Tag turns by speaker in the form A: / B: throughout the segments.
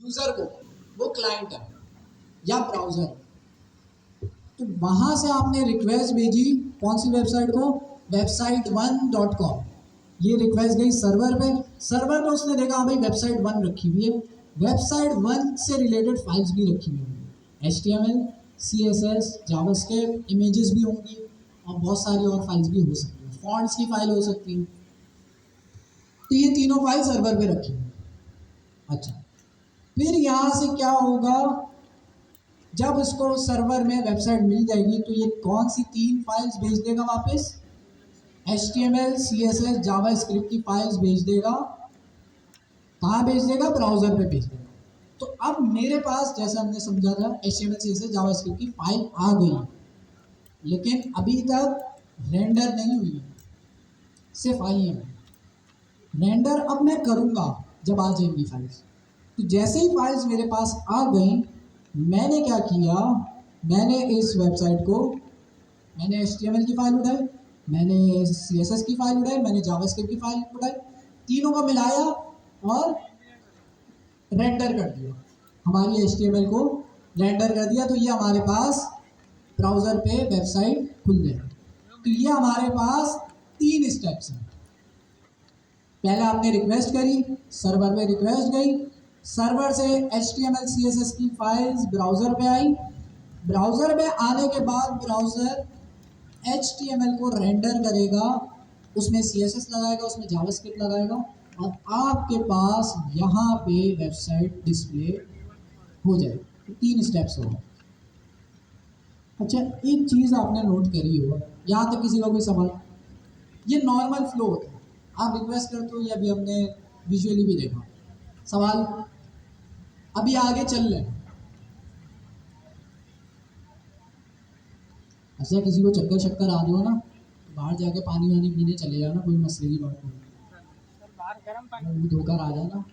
A: User को, वो client है या ब्राउजर। तो वहां से आपने रिक्वेस्ट भेजी कौन सी वेबसाइट को, website1.com। ये रिक्वेस्ट गई सर्वर पे, सर्वर पे उसने देखा हाँ भाई वेबसाइट 1 रखी हुई है, वेबसाइट 1 से रिलेटेड फाइल्स भी रखी हुई होंगी, HTML, CSS, जावास्क्रिप्ट, इमेजेस भी होंगी और बहुत सारी और फाइल्स भी हो सकती हैं, फॉन्ट्स की फाइल हो सकती है। तो ये तीनों फाइल सर्वर पे रखी हुई। अच्छा, फिर यहाँ से क्या होगा, जब उसको सर्वर में वेबसाइट मिल जाएगी तो ये कौन सी 3 फाइल्स भेज देगा वापस, HTML, CSS, जावास्क्रिप्ट की फाइल्स भेज देगा। कहाँ भेज देगा, ब्राउजर पे भेज देगा। तो अब मेरे पास जैसे हमने समझा था HTML, CSS, जावास्क्रिप्ट की फाइल आ गई, लेकिन अभी तक रेंडर नहीं हुई, सिर्फ आई है। रेंडर अब मैं करूँगा जब आ जाएंगी फाइल्स। तो जैसे ही फाइल्स मेरे पास आ गई, मैंने क्या किया, मैंने इस वेबसाइट को, मैंने HTML की फाइल उठाई, मैंने CSS की फाइल उठाई, मैंने जावास्क्रिप्ट की फाइल उठाई, तीनों को मिलाया और रेंडर कर दिया। हमारी HTML को रेंडर कर दिया, तो ये हमारे पास ब्राउज़र पे वेबसाइट खुल गई। तो ये हमारे पास 3 स्टेप्स हैं। पहले आपने रिक्वेस्ट करी, सर्वर पे रिक्वेस्ट गई, सर्वर से HTML, CSS की फाइल्स ब्राउज़र पे आई, ब्राउज़र में आने के बाद ब्राउज़र HTML को रेंडर करेगा, उसमें CSS लगाएगा, उसमें जावास्क्रिप्ट लगाएगा और आपके पास यहाँ पे वेबसाइट डिस्प्ले हो जाएगी। तो 3 स्टेप्स होगा। अच्छा, एक चीज़ आपने नोट करी हो, यहाँ तक किसी का कोई सवाल, ये नॉर्मल फ्लो होता है, आप रिक्वेस्ट करते हो, ये अभी हमने विजुअली भी देखा। सवाल, अभी आगे चल रहे हैं। अच्छा, किसी को चक्कर शक्कर आ जाओ ना, बाहर जाके पानी वानी पीने चले जाओ ना, कोई मसले की बात नहीं, बाहर गर्म पानी धोकर आ जाना।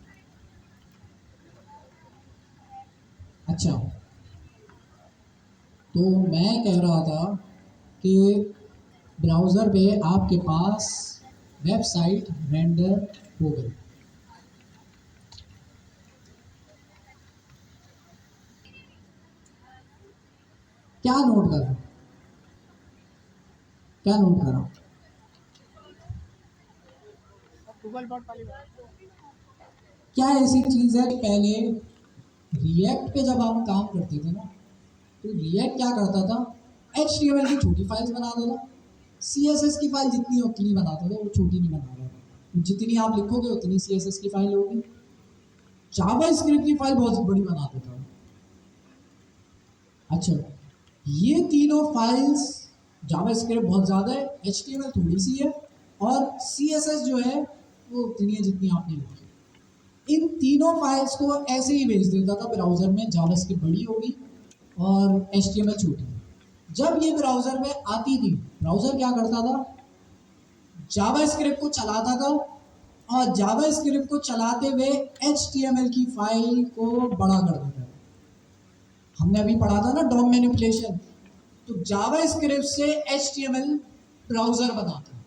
A: अच्छा, तो मैं कह रहा था कि ब्राउज़र पे आपके पास वेबसाइट रेंडर हो गई। क्या नोट कर रहा हूँ, क्या नोट कर रहा हूँ, गूगल बॉट वाली क्या ऐसी चीज़ है कि पहले रिएक्ट पे जब हम काम करते थे ना, तो रिएक्ट क्या करता था, HTML की छोटी फाइल्स बनाता था, CSS की फाइल जितनी उतनी बनाता था, वो छोटी नहीं बनाता था, जितनी आप लिखोगे उतनी CSS की फाइल होगी। जावास्क्रिप्ट की फाइल बहुत बड़ी बनाता था। अच्छा, ये तीनों फाइल्स, जावास्क्रिप्ट बहुत ज़्यादा है, HTML थोड़ी सी है और CSS जो है वो उतनी है जितनी आपने लिखी। इन तीनों फाइल्स को ऐसे ही भेज देता था ब्राउज़र में, जावास्क्रिप्ट बड़ी होगी और HTML छोटी। जब ये ब्राउज़र में आती थी, ब्राउज़र क्या करता था, जावास्क्रिप्ट को चलाता था और जावास्क्रिप्ट को चलाते हुए HTML की फाइल को बड़ा कर देता था। हमने अभी पढ़ा था ना डॉम मैनिपुलेशन, तो जावास्क्रिप्ट से HTML ब्राउज़र बनाता है।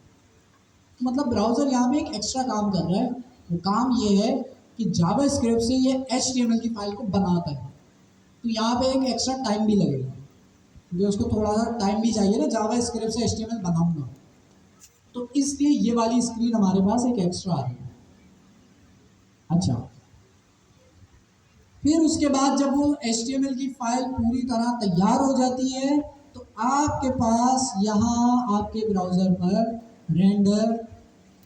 A: तो मतलब ब्राउज़र यहाँ पे एक एक्स्ट्रा काम कर रहा है, वो काम ये है कि जावास्क्रिप्ट से ये HTML की फाइल को बनाता है। तो यहाँ पे एक एक्स्ट्रा टाइम भी लगेगा, क्योंकि उसको थोड़ा सा टाइम भी चाहिए ना, जावास्क्रिप्ट से HTML बनाऊंगा, तो इसलिए ये वाली स्क्रीन हमारे पास एक एक्स्ट्रा आ रही है। अच्छा, फिर उसके बाद जब वो HTML की फाइल पूरी तरह तैयार हो जाती है, तो आपके पास यहाँ आपके ब्राउज़र पर रेंडर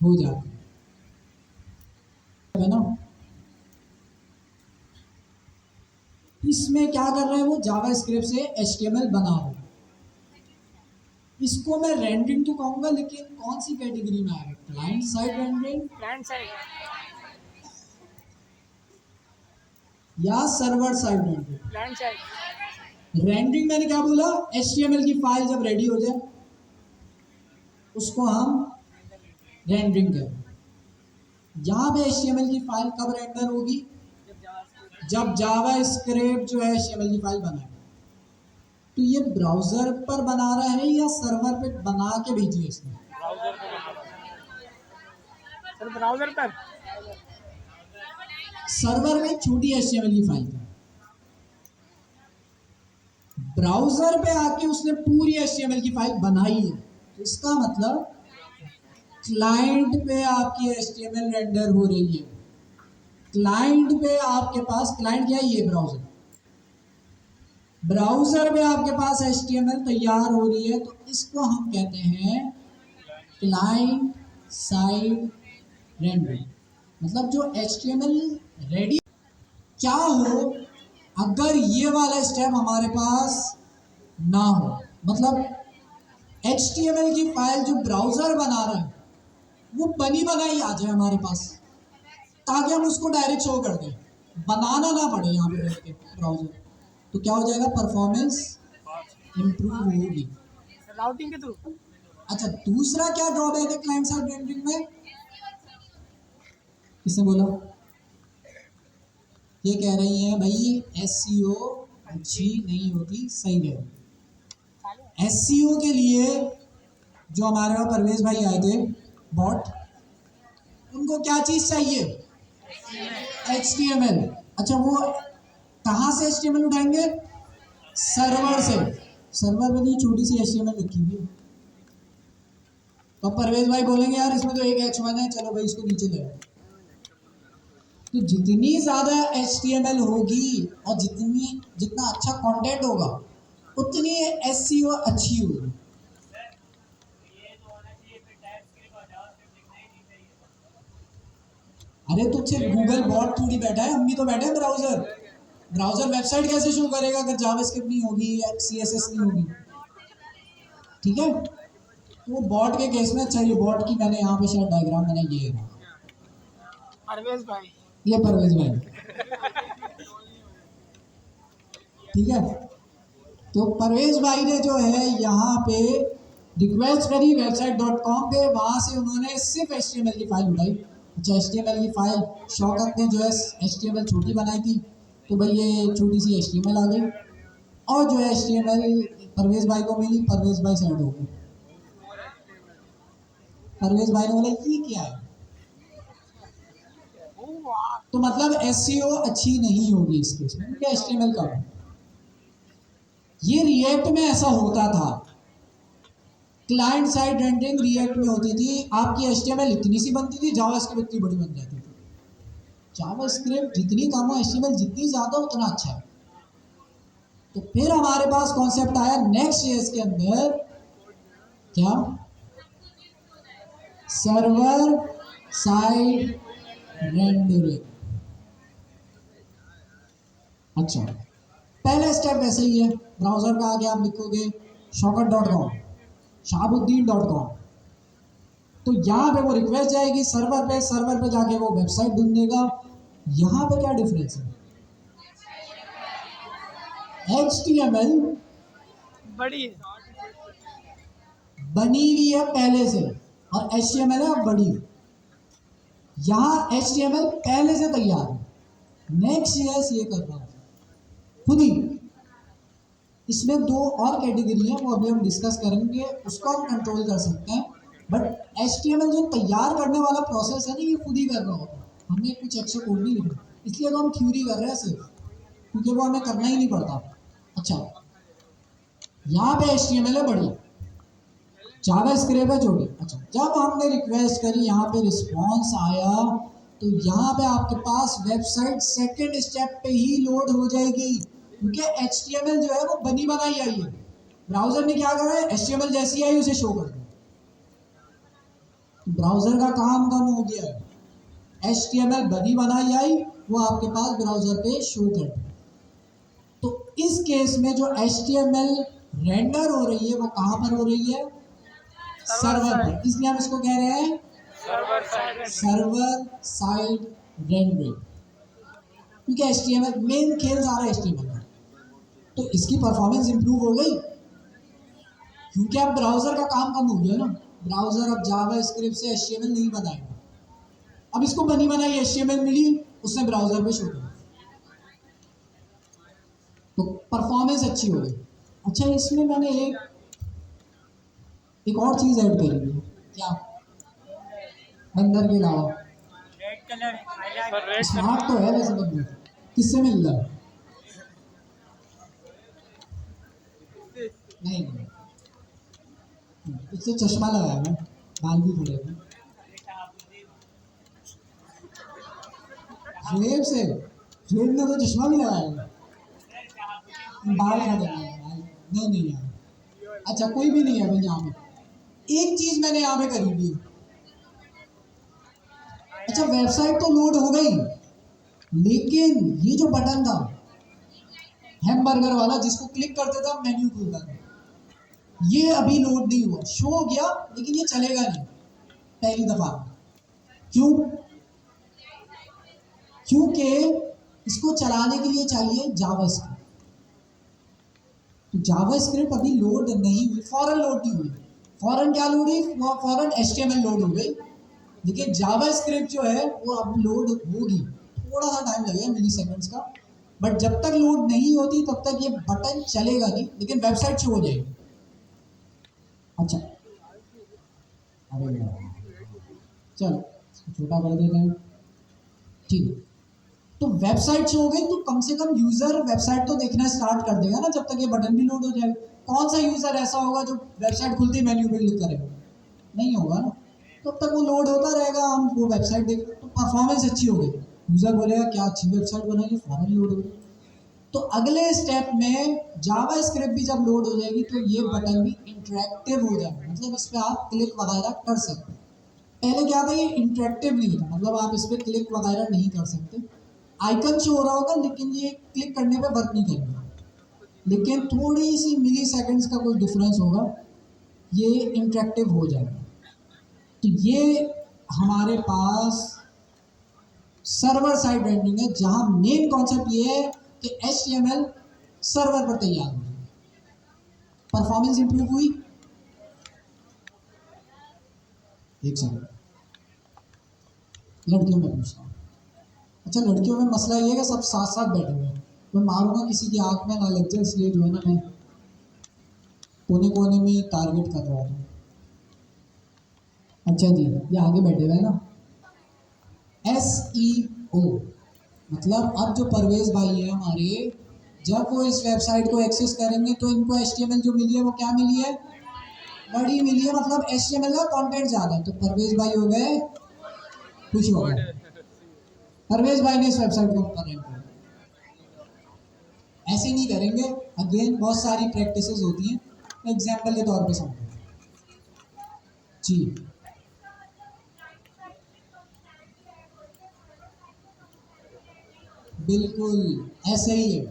A: हो जाती है ना। इसमें क्या कर रहे हैं, वो जावास्क्रिप्ट से HTML बना रहे हैं। इसको मैं रेंडरिंग तो कहूँगा, लेकिन कौन सी कैटेगरी में आएगा, client side rendering, client side या server side rendering, client side rendering. मैंने क्या बोला, HTML की फाइल जब रेडी हो जाए उसको हम रेंडरिंग करें। यहाँ पे HTML की फाइल कब रेंडर होगी, जब जावास्क्रिप्ट जो है HTML की फाइल बनाए। तो ये ब्राउजर पर बना रहा है या सर्वर पे बना के भेजी है इसने, ब्राउजर पर, सर्वर में छोटी HTML की फाइल थी, ब्राउजर पे आके उसने पूरी HTML की फाइल बनाई है। तो इसका मतलब क्लाइंट पे आपकी HTML रेंडर हो रही है, क्लाइंट पे आपके पास, क्लाइंट क्या है, ये ब्राउजर, ब्राउजर में आपके पास HTML तैयार हो रही है, तो इसको हम कहते हैं क्लाइंट साइड रेंडरिंग। मतलब जो HTML रेडी क्या हो अगर ये वाला स्टेप हमारे पास ना हो, मतलब HTML की फाइल जो ब्राउजर बना रहा है वो बनी बनाई आ जाए हमारे पास, ताकि हम उसको डायरेक्ट शो कर दें, बनाना ना पड़े यहाँ पे बैठ के ब्राउजर। तो क्या हो जाएगा, परफॉर्मेंस इंप्रूव होगी
B: राउटिंग के थ्रू।
A: अच्छा, दूसरा क्या ड्रॉबैक है क्लाइंट साइड रेंडरिंग में, किसने बोला, ये कह रही है भाई SEO अच्छी नहीं होती, सही कह रही। SEO के लिए जो हमारे वहाँ परवेज भाई आए थे बॉट, उनको क्या चीज चाहिए, HTML। अच्छा, वो कहाँ से HTML उठाएंगे, सर्वर से, सर्वर में तो छोटी सी HTML रखी हुई है। तो परवेज भाई बोलेंगे यार इसमें तो एक H1 है, चलो भाई इसको नीचे ले आओ। तो जितनी ज्यादा HTML होगी और जितना अच्छा कंटेंट होगा उतनी SEO अच्छी होगी। अरे तो सिर्फ गूगल बॉट थोड़ी बैठा है, हम भी तो बैठे हैं ब्राउजर। ब्राउजर वेबसाइट कैसे शो करेगा अगर जावास्क्रिप्ट नहीं होगी या CSS नहीं होगी, ठीक है। तो वो बॉट के केस में, अच्छा ये बॉट की मैंने यहाँ पे शायद डायग्राम बनाई, ये है,
B: परवेज भाई।
A: ये परवेज भाई, ठीक है। तो परवेज भाई ने जो है यहाँ पे रिक्वेस्ट करी website.com पे, वहां से उन्होंने सिर्फ HTML की फाइल उठाई। अच्छा, HTML की फाइल शौकत ने जो है HTML छोटी बनाई थी, तो भाई ये छोटी सी HTML आ गई, और जो है HTML परवेज भाई को मिली, परवेज भाई साइड हो गई। परवेज भाई ने बोला ये क्या है, तो मतलब SEO अच्छी नहीं होगी इस केस में, क्योंकि HTML कम है। ये रिएक्ट में ऐसा होता था, क्लाइंट साइड रेंडरिंग रिएक्ट में होती थी, आपकी HTML इतनी सी बनती थी, जावास्क्रिप्ट इतनी बड़ी बन जाती थी। जावास्क्रिप्ट जितनी कम हो, HTML जितनी ज्यादा उतना अच्छा है। तो फिर हमारे पास कॉन्सेप्ट आया नेक्स्ट जेएस के अंदर, क्या, सर्वर साइड रेंडरिंग। अच्छा, पहला स्टेप ऐसे ही है, ब्राउजर का आगे आप लिखोगे शौकत.com, shahabuddin.com, तो यहाँ पे वो रिक्वेस्ट जाएगी सर्वर पे, सर्वर पे जाके वो वेबसाइट ढूंढेगा। यहाँ पे क्या डिफरेंस है, HTML
B: बड़ी
A: बनी हुई है पहले से और HTML है अब बड़ी। यहाँ HTML पहले से तैयार है, नेक्स्ट जेएस ये कर रहा है खुद ही। इसमें दो और कैटेगरी है, वो अभी हम डिस्कस करेंगे, उसको हम कंट्रोल कर सकते हैं, बट HTML जो तैयार करने वाला प्रोसेस है ना, ये खुद ही कर रहा होगा, हमने कुछ एक्स्ट्रा कोड नहीं लिखा, इसलिए तो हम थ्योरी कर रहे हैं सिर्फ, क्योंकि वो हमें करना ही नहीं पड़ता। अच्छा, यहाँ पे HTML है बड़ी, जावास्क्रिप्ट है छोटी। अच्छा, जब हमने रिक्वेस्ट करी, यहाँ पे रिस्पॉन्स आया, तो यहाँ पे आपके पास वेबसाइट सेकंड स्टेप पे ही लोड हो जाएगी, क्योंकि HTML जो है वो बनी बनाई आई है। ब्राउजर ने क्या करा है, HTML जैसी आई उसे शो कर दिया, ब्राउजर का काम कम हो गया है, HTML बनी बनाई आई वो आपके पास ब्राउजर पे शो कर दी। तो इस केस में जो HTML रेंडर हो रही है वो कहां पर हो रही है, सर्वर पर, इसलिए हम इसको कह रहे हैं सर्वर साइड रेंडरिंग, क्योंकि HTML मेन खेल सारा HTML है। तो इसकी परफॉर्मेंस इंप्रूव हो गई, क्योंकि अब ब्राउजर का काम कम हो गया ना, ब्राउजर अब जावास्क्रिप्ट से HTML नहीं बनाएगा, अब इसको बनी बनाई HTML मिली, उसने ब्राउजर पे शो किया, तो परफॉर्मेंस अच्छी हो गई। अच्छा, इसमें मैंने एक और चीज ऐड करी है, क्या, बंदर के अलावा,
B: कलर हाईलाइट
C: पर रेड
A: स्मार्ट तो है वैसे बंदे, किससे मिल रहा है? नहीं नहीं, इससे चश्मा लगाया है, बाल भी खड़े हैं। जेब से, जेब में तो चश्मा भी लगाया है, बाल खड़े हैं बाल। नहीं नहीं यार, अच्छा कोई भी नहीं है भाई यहाँ पे। एक चीज मैंने यहाँ पे खरीदी है। अच्छा वेबसाइट तो लोड हो गई, लेकिन ये जो बटन था हैमबर्गर वाला जिसको क्लिक करते था मेन्यू खुलता था, ये अभी लोड नहीं हुआ, शो हो गया लेकिन ये चलेगा नहीं पहली दफा। क्यों? क्योंकि इसको चलाने के लिए चाहिए जावास्क्रिप्ट। तो जावास्क्रिप्ट अभी लोड नहीं हुई, फौरन लोड नहीं हुई। फौरन क्या लोड हुई? वो फौरन HTML लोड हो गई, लेकिन जावास्क्रिप्ट जो है वो अब लोड होगी, थोड़ा सा टाइम लगेगा, मिली सेकेंड्स का। बट जब तक लोड नहीं होती तब तक ये बटन चलेगा नहीं, लेकिन वेबसाइट शो हो जाएगी। अच्छा अरे यार, चलो छोटा कर देते हैं, ठीक है। तो वेबसाइट शो हो गई तो कम से कम यूजर वेबसाइट तो देखना स्टार्ट कर देगा ना, जब तक ये बटन भी लोड हो जाए। कौन सा यूजर ऐसा होगा जो वेबसाइट खुलते ही मेन्यू पे क्लिक करेगा? नहीं होगा ना। तब तक वो लोड होता रहेगा, हम वो वेबसाइट देख, तो परफॉर्मेंस अच्छी हो गई, यूजर बोलेगा क्या अच्छी वेबसाइट बनाई, फौरन लोड हो गई। तो अगले स्टेप में जावास्क्रिप्ट भी जब लोड हो जाएगी तो ये बटन भी इंटरेक्टिव हो जाएगा, मतलब इस पर आप क्लिक वगैरह कर सकते हैं। पहले क्या था, ये इंटरेक्टिव नहीं था, मतलब आप इस पर क्लिक वगैरह नहीं कर सकते। आइकन शो हो रहा होगा लेकिन ये क्लिक करने पे वर्क नहीं करेगा, लेकिन थोड़ी सी मिली सेकेंड्स का कोई डिफरेंस होगा, ये इंटरेक्टिव हो जाएगा। तो ये हमारे पास सर्वर साइड रेंडरिंग है, जहां मेन कॉन्सेप्ट ये है कि HTML सर्वर पर तैयार हो, परफॉर्मेंस इंप्रूव हुई। एक सेकंड, लड़कियों में पूछता हूँ। अच्छा लड़कियों में मसला ये है कि सब साथ साथ बैठे हुए हैं, मैं मारूंगा किसी की आंख में ना लग जाए, इसलिए जो है ना मैं कोने कोने में टारगेट कर रहा हूँ। अच्छा जी, ये आगे बैठे हुए हैं ना। SEO मतलब अब जो परवेज भाई है हमारे, जब वो इस वेबसाइट को एक्सेस करेंगे तो इनको HTML जो मिली है वो क्या मिली है? बड़ी मिली है, मतलब HTML का कंटेंट ज़्यादा है। तो परवेज भाई हो गए खुश, हो गए। परवेज भाई ने इस वेबसाइट को ऊपर रैंक किया। ऐसे नहीं करेंगे, अगेन बहुत सारी प्रैक्टिसेस होती हैं, एग्जाम्पल के तौर पे समझो जी। बिल्कुल ऐसे ही है।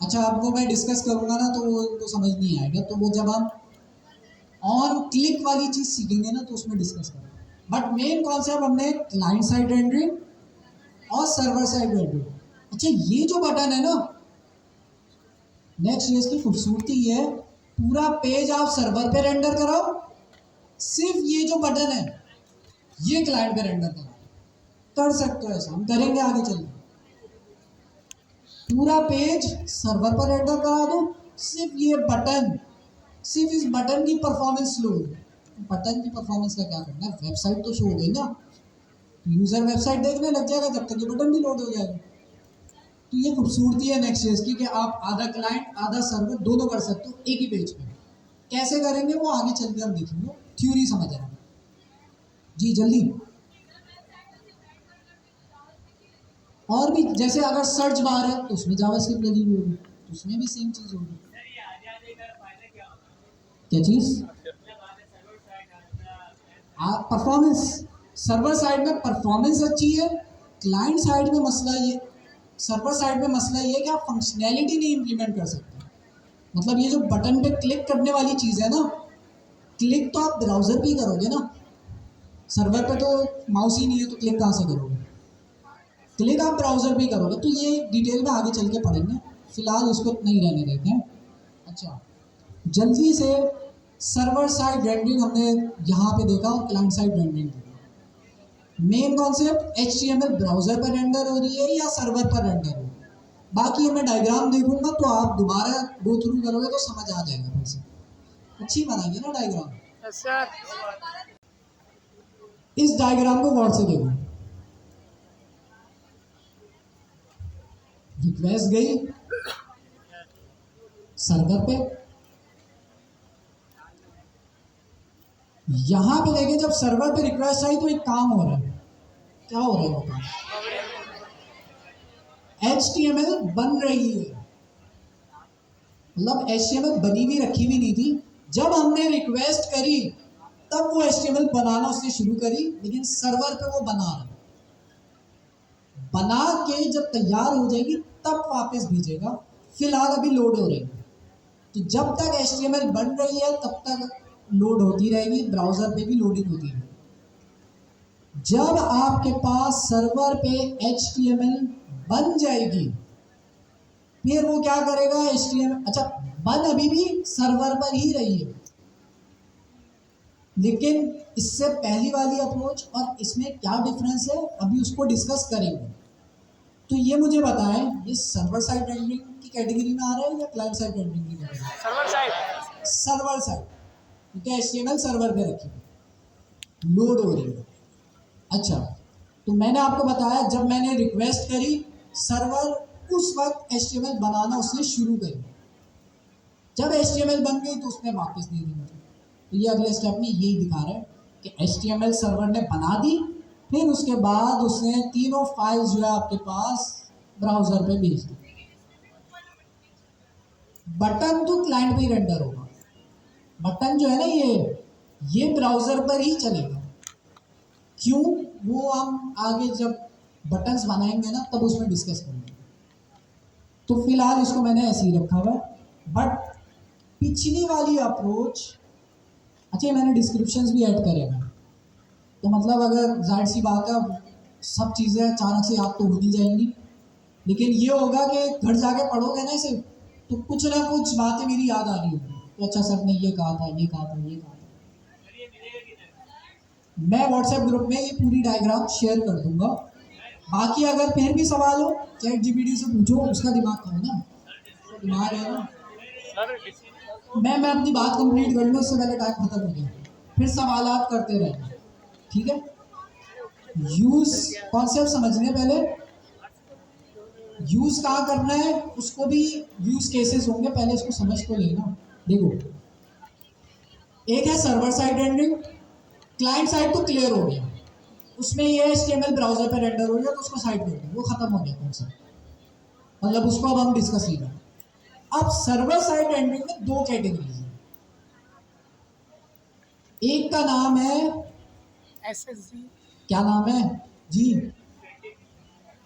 A: अच्छा अब वो मैं डिस्कस करूंगा ना तो वो तो समझ नहीं आएगा, तो वो जब हम ऑन क्लिक वाली चीज सीखेंगे ना तो उसमें डिस्कस करेंगे। बट मेन कॉन्सेप्ट हमने क्लाइंट साइड रेंडरिंग और सर्वर साइड रेंडरिंग। अच्छा ये जो बटन है ना, नेक्स्ट इसकी खूबसूरती है, पूरा पेज आप सर्वर पे रेंडर कराओ, सिर्फ ये जो बटन है ये क्लाइंट पे रेंडर कराओ, कर सकते हो ऐसा, हम करेंगे आगे चल के। पूरा पेज सर्वर पर रेंडर करा दो, सिर्फ ये बटन, सिर्फ इस बटन की परफॉर्मेंस लो। बटन की परफॉर्मेंस का क्या करना है, वेबसाइट तो शो हो गई ना, यूजर वेबसाइट देखने लग जाएगा, जब तक ये बटन भी लोड हो जाएगा। तो ये खूबसूरती है नेक्स्ट.js की कि आप आधा क्लाइंट आधा सर्वर दोनों कर सकते हो एक ही पेज पे। कैसे करेंगे वो आगे चल के हम देखेंगे, थ्योरी समझ आएगा जी जल्दी। और भी जैसे अगर सर्च बार है तो उसमें जावास्क्रिप्ट लगी हुई होगी, तो उसमें भी सेम चीज होगी। क्या चीज? परफॉर्मेंस। सर्वर साइड में परफॉर्मेंस अच्छी है, क्लाइंट साइड में मसला ये, सर्वर साइड में मसला ये कि आप फंक्शनैलिटी नहीं इम्प्लीमेंट कर सकते। मतलब ये जो बटन पे क्लिक करने वाली चीज़ है ना, क्लिक तो आप ब्राउजर पे ही करोगे ना, सर्वर पे तो माउस ही नहीं है तो क्लिक कहाँ से करोगे? क्लिक आप ब्राउजर पे ही करोगे। तो ये डिटेल में आगे चल के पढ़ेंगे, फिलहाल इसको नहीं रहने देते हैं। अच्छा जल्दी से, सर्वर साइड रेंडरिंग हमने यहाँ पे देखा और क्लाइंट साइड रेंडरिंग देखा। मेन कॉन्सेप्ट HTML ब्राउजर पर रेंडर हो रही है या सर्वर पर रेंडर हो रही है, बाकी मैं डायग्राम देखूंगा तो आप दोबारा गो थ्रू करोगे तो समझ आ जाएगा फिर से। अच्छी बनाएंगे ना डायग्राम।
B: सर
A: इस डायग्राम को गौर से देखो, रिक्वेस्ट गई सर्वर पे, यहां पे देखिए जब सर्वर पे रिक्वेस्ट आई तो एक काम हो रहा है, क्या हो रहा है वो काम? HTML बन रही है, मतलब HTML बनी भी रखी भी नहीं थी। जब हमने रिक्वेस्ट करी तब वो HTML बनाना उसने शुरू करी, लेकिन सर्वर पे वो बना रहा है। बना के जब तैयार हो जाएगी तब वापस भेजेगा, फिलहाल अभी लोड हो रही है। तो जब तक HTML बन रही है तब तक लोड होती रहेगी, ब्राउजर पे भी लोडिंग होती रहेगी। जब आपके पास सर्वर पे HTML बन जाएगी फिर वो क्या करेगा, HTML अच्छा बन अभी भी सर्वर पर ही रही है, लेकिन इससे पहली वाली अप्रोच और इसमें क्या डिफरेंस है अभी उसको डिस्कस करेंगे। तो ये मुझे बताएं, ये सर्वर साइड रेंडरिंग की कैटेगरी में आ रहा है या क्लाइंट साइड रेंडरिंग की category?
B: Server side.
A: Server side, क्योंकि HTML सर्वर पे रखी है, लोड हो रही है। अच्छा, तो मैंने आपको बताया जब मैंने रिक्वेस्ट करी सर्वर उस वक्त HTML बनाना उसने शुरू करी, जब HTML बन गई तो उसने वापस दे दी मुझे। तो ये अगले स्टेप में यही दिखा रहा है कि HTML सर्वर ने बना दी, फिर उसके बाद उसने तीनों फाइल्स जो है आपके पास ब्राउजर पे भेज दी। बटन तो क्लाइंट पे ही रेंडर होगा, बटन जो है ना ये ब्राउजर पर ही चलेगा। क्यों, वो हम आगे जब बटन्स बनाएंगे ना तब उसमें डिस्कस करेंगे। तो फिलहाल इसको मैंने ऐसे ही रखा हुआ है। बट पिछली वाली अप्रोच, अच्छा मैंने डिस्क्रिप्शंस भी ऐड करे हैं, तो मतलब अगर जाहिर सी बात है सब चीज़ें अचानक से याद तो हो नहीं जाएंगी, लेकिन ये होगा कि घर जाके पढ़ोगे ना इसे तो कुछ ना कुछ बातें मेरी याद आ रही होगी। तो अच्छा सर ने ये कहा था, ये कहा था, ये कहा था। मैं व्हाट्सएप ग्रुप में ये पूरी डायग्राम शेयर कर दूंगा। बाकी अगर फिर भी सवाल हो ChatGPT से पूछो, उसका दिमाग का है ना, उसका दिमाग है ना। मैं अपनी बात कंप्लीट कर लूँ, इससे पहले टाइम खत्म हो गया, फिर सवालात करते रहना, ठीक है। यूज कॉन्सेप्ट समझने पहले, यूज कहाँ करना है उसको भी, यूज केसेस होंगे, पहले इसको समझ तो लेना। देखो, एक है server side rendering, client side तो क्लियर हो गया, उसमें ये HTML ब्राउजर पे रेंडर हो गया तो उसको साइड कर दो, वो खत्म हो गया कॉन्सेप्ट, मतलब उसको अब हम डिस्कस नहीं करें। अब सर्वर साइड रेंडरिंग में दो कैटेगरीज है, एक का नाम है
B: SSG,
A: क्या नाम है जी,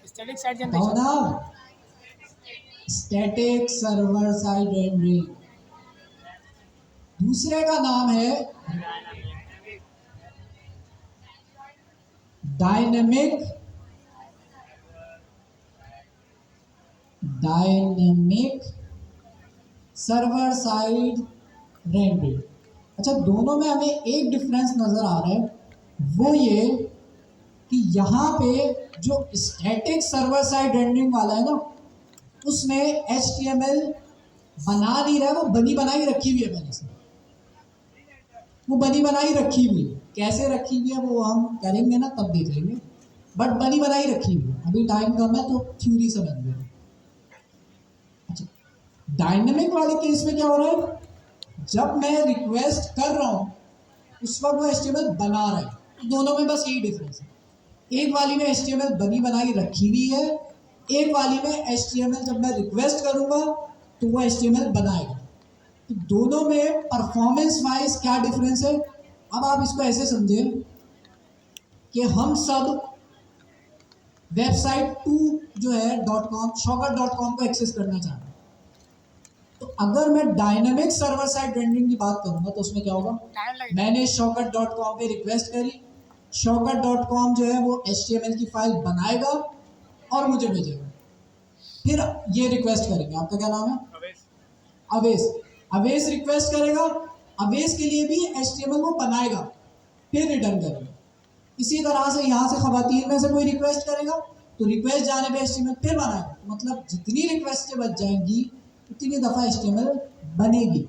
B: स्टैटिक साइट
A: बताओ
B: जनरेशन।
A: ना, स्टैटिक सर्वर साइड रेंडरिंग। दूसरे का नाम है डायनेमिक सर्वर साइड रेंडरिंग। अच्छा, दोनों में हमें एक डिफरेंस नजर आ रहा है, वो ये कि यहाँ पे जो स्टैटिक सर्वर साइड रेंडरिंग वाला है ना, उसमें HTML बना नहीं रहा है, वो बनी बनाई रखी हुई है पहले से, वो बनी बनाई रखी हुई है। कैसे रखी हुई है वो हम करेंगे ना तब देख लेंगे, बट बनी बनाई रखी हुई है। अभी टाइम कम है तो थ्योरी समझ लो। अच्छा, डायनेमिक वाले केस में क्या हो रहा है, जब मैं रिक्वेस्ट कर रहा हूँ उस वक्त वो HTML बना रहा है। दोनों में बस यही डिफरेंस है, एक वाली में HTML बनी बनाई रखी हुई है, एक वाली में HTML जब मैं रिक्वेस्ट करूंगा तो वो HTML बनाएगा। तो दोनों में परफॉर्मेंस वाइज क्या डिफरेंस है। अब आप इसको ऐसे समझें कि हम सब वेबसाइट 2 जो है .com shopper.com को एक्सेस करना चाहते हैं, तो अगर मैं डायनेमिक सर्वर साइड रेंडरिंग की बात करूंगा तो उसमें क्या होगा,
B: टाइम लगेगा।
A: मैंने shopper.com पे रिक्वेस्ट करी, shopper.com जो है वो HTML की फाइल बनाएगा और मुझे भेजेगा। फिर ये रिक्वेस्ट करेंगे, आपका क्या नाम है, अवेश। अवेश रिक्वेस्ट करेगा, अवेश के लिए भी HTML वो बनाएगा, फिर रिटर्न करेगा। इसी तरह से यहाँ से खवातीन में से कोई रिक्वेस्ट करेगा तो रिक्वेस्ट जाने पे HTML फिर बनाएगा, मतलब जितनी रिक्वेस्ट बच जाएंगी उतनी दफा HTML बनेगी।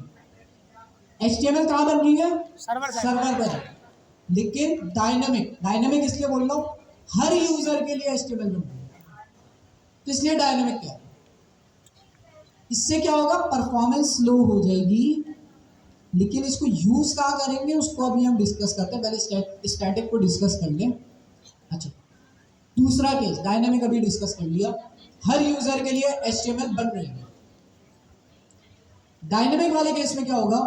A: HTML कहाँ बन रही है, सर्वर पर। लेकिन डायनेमिक इसलिए बोल रहा हूँ, हर यूजर के लिए HTML बन रही है, तो इसलिए डायनेमिक क्या है, इससे क्या होगा, परफॉर्मेंस स्लो हो जाएगी। लेकिन इसको यूज कहाँ करेंगे उसको अभी हम डिस्कस करते हैं, पहले स्टैटिक को डिस्कस कर लें। अच्छा, दूसरा केस डायनेमिक अभी डिस्कस कर लिया। हर यूजर के लिए HTML बन रही है। डायनेमिक वाले केस में क्या होगा,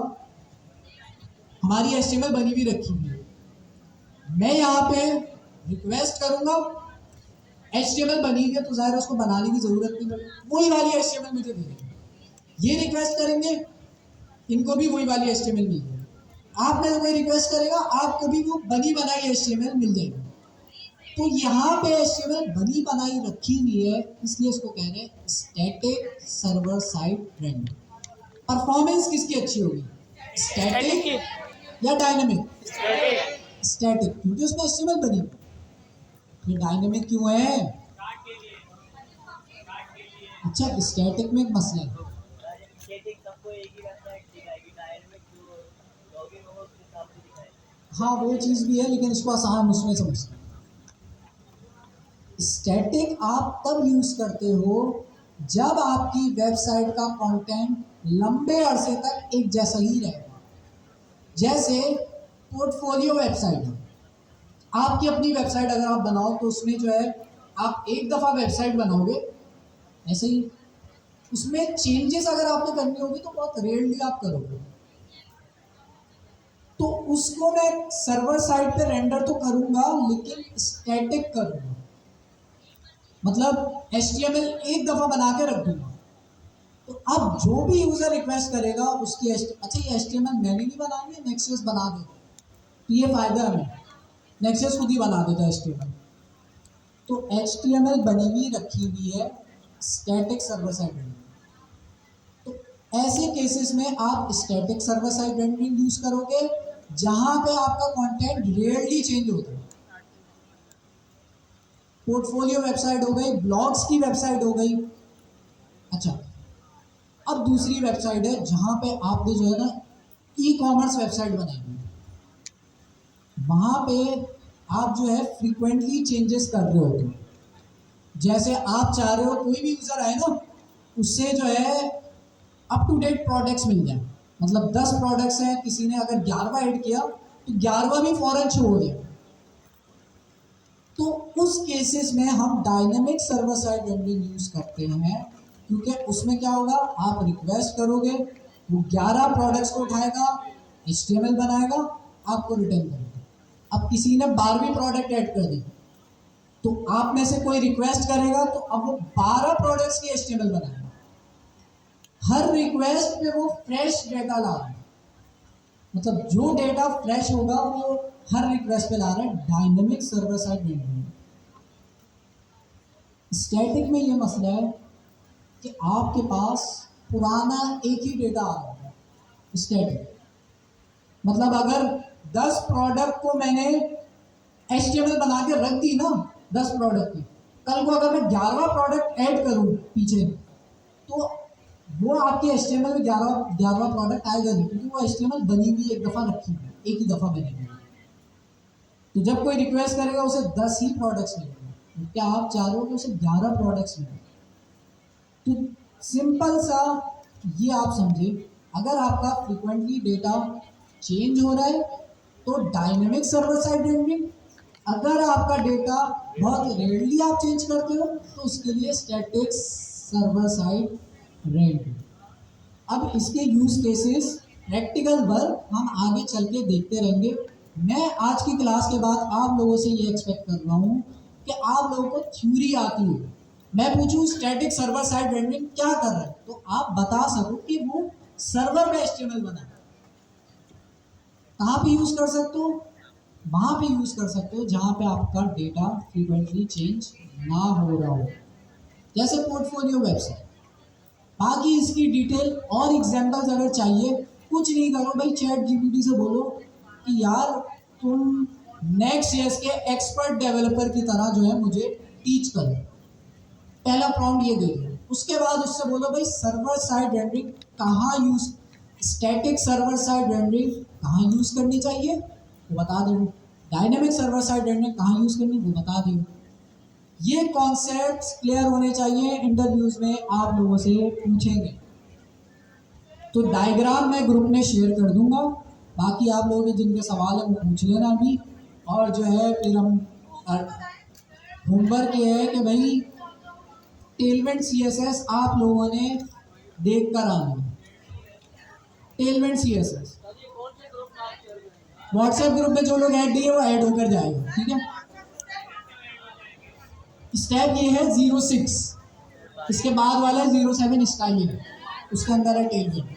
A: हमारी HTML बनी हुई रखी हुई है, मैं यहाँ पे रिक्वेस्ट करूंगा, HTML बनी हुई है तो जाहिर है उसको बनाने की जरूरत नहीं पड़ेगी, वही वाली HTML मुझे दे देंगे। ये रिक्वेस्ट करेंगे, इनको भी वही वाली HTML मिल जाएगी। आप में कोई रिक्वेस्ट करेगा, आपको भी वो बनी बनाई HTML मिल जाएगी। तो यहाँ पे HTML बनी बनाई रखी हुई है, इसलिए इसको कह रहे हैं static server side render. Performance किसकी अच्छी होगी,
B: स्टैटिक की।
A: स्टैटिक या डायनेमिक?
B: स्टैटिक।
A: स्टैटिक, क्योंकि उसमें HTML बनी। ये डायनेमिक क्यों है? अच्छा, स्टैटिक में एक मसला है, हाँ वो चीज भी है, लेकिन इसको आसान उसमें समझते हैं। स्टैटिक आप तब यूज करते हो जब आपकी वेबसाइट का कंटेंट लंबे अरसे तक एक जैसा ही रहेगा। जैसे पोर्टफोलियो वेबसाइट है, आपकी अपनी वेबसाइट अगर आप बनाओ तो उसमें जो है, आप एक दफा वेबसाइट बनाओगे, ऐसे ही उसमें चेंजेस अगर आपने करनी होगी तो बहुत रेयरली आप करोगे। तो उसको मैं सर्वर साइड पे रेंडर तो करूंगा, लेकिन स्टैटिक करूंगा, मतलब HTML एक दफा बना के रख दूंगा। तो अब जो भी यूजर रिक्वेस्ट करेगा उसकी अच्छा, ये HTML मैंने नहीं बनानी है, नेक्सस बना देगा, तो ये फायदा है, हमें नेक्सस खुद ही बना देता है HTML। तो HTML बनी हुई रखी हुई है स्टैटिक सर्वर साइड रेंडरिंग। तो ऐसे केसेस में आप static server side rendering use करोगे जहां पे आपका कंटेंट रेयरली चेंज होता है। पोर्टफोलियो वेबसाइट हो गई, ब्लॉग्स की वेबसाइट हो गई। अच्छा, अब दूसरी वेबसाइट है जहां पे आपने जो है ना ई-कॉमर्स वेबसाइट बनाई हुई है, वहां पे आप जो है फ्रीक्वेंटली चेंजेस कर रहे होते हो। जैसे आप चाह रहे हो कोई भी यूजर आए ना, उससे जो है अप टू डेट प्रोडक्ट्स मिल जाए, मतलब 10 प्रोडक्ट्स हैं, किसी ने अगर 11वां ऐड किया तो 11वां भी फौरन शो हो जाए। तो उस केसेस में हम dynamic server side rendering use करते हैं, क्योंकि उसमें क्या होगा, आप रिक्वेस्ट करोगे, वो 11 प्रोडक्ट्स को उठाएगा, HTML बनाएगा, आपको रिटर्न करेगा। अब किसी ने 12वीं प्रोडक्ट ऐड कर दी, तो आप में से कोई रिक्वेस्ट करेगा तो अब वो 12 प्रोडक्ट्स की HTML बनाएगा। हर रिक्वेस्ट पे वो फ्रेश डेटा ला रहा है, मतलब जो डेटा फ्रेश होगा वो हर रिक्वेस्ट पे ला रहा है। Dynamic server side rendering. Static में ये मसला है कि आपके पास पुराना एक ही डेटा आ रहा है। स्टैटिक मतलब अगर 10 प्रोडक्ट को मैंने HTML बना के रख दी ना, 10 प्रोडक्ट की, कल को अगर मैं 11वां प्रोडक्ट ऐड करूं पीछे, तो वो आपके HTML में 11वां प्रोडक्ट आएगा नहीं, क्योंकि वो HTML बनी हुई एक दफा रखी हुई, एक ही दफा बनी हुई। तो जब कोई रिक्वेस्ट करेगा उसे 10 ही प्रोडक्ट्स मिलेंगे, क्या आप चाह रहे हो कि उसे 11 प्रोडक्ट्स मिले? तो सिंपल सा ये आप समझे, अगर आपका फ्रीक्वेंटली डेटा चेंज हो रहा है तो डायनेमिक सर्वर साइड रेंडरिंग, अगर आपका डेटा बहुत रेयरली आप चेंज करते हो तो उसके लिए स्टैटिक सर्वर साइड रेंडरिंग। अब इसके यूज केसेस, प्रैक्टिकल वर्क हम आगे चल के देखते रहेंगे। मैं आज की क्लास के बाद आप लोगों से ये एक्सपेक्ट कर रहा हूँ कि आप लोगों को थ्योरी आती हो। मैं पूछूं स्टैटिक सर्वर साइड रेंडरिंग क्या कर रहा है, तो आप बता सको कि वो सर्वर में HTML बना है। कहाँ पे यूज कर सकते हो? वहां पे यूज कर सकते हो जहां पे आपका डेटा फ्रीक्वेंटली चेंज ना हो रहा हो, जैसे पोर्टफोलियो वेबसाइट। बाकी इसकी डिटेल और एग्जांपल्स अगर चाहिए, कुछ नहीं करो भाई, चैट GPT से बोलो कि यार तुम Next.js के एक्सपर्ट डेवलपर की तरह जो है मुझे टीच करो। पहला प्रॉम्प्ट ये दे दो, उसके बाद उससे बोलो भाई सर्वर साइड रेंडरिंग कहाँ use, static server side rendering कहाँ यूज करनी चाहिए वो बता दो, डायनेमिक सर्वर साइड रेंडरिंग कहाँ यूज करनी वो बता दो। ये कॉन्सेप्ट्स क्लियर होने चाहिए, इंटरव्यूज में आप लोगों से पूछेंगे। तो डायग्राम मैं ग्रुप में शेयर कर दूंगा, बाकी आप लोगों के जिनके सवाल हैं वो पूछ लेना अभी। और जो है फिर हम होमवर्क ये है कि भाई टेलमेंट CSS आप लोगों ने देख कर आना है। टेलमेंट CSS व्हाट्सएप ग्रुप में जो लोग ऐड दिए वो ऐड होकर जाएगा, ठीक है। स्टेप ये है 06, इसके बाद वाला है 07 स्टाइलिंग, उसके अंदर है टेलमेंट।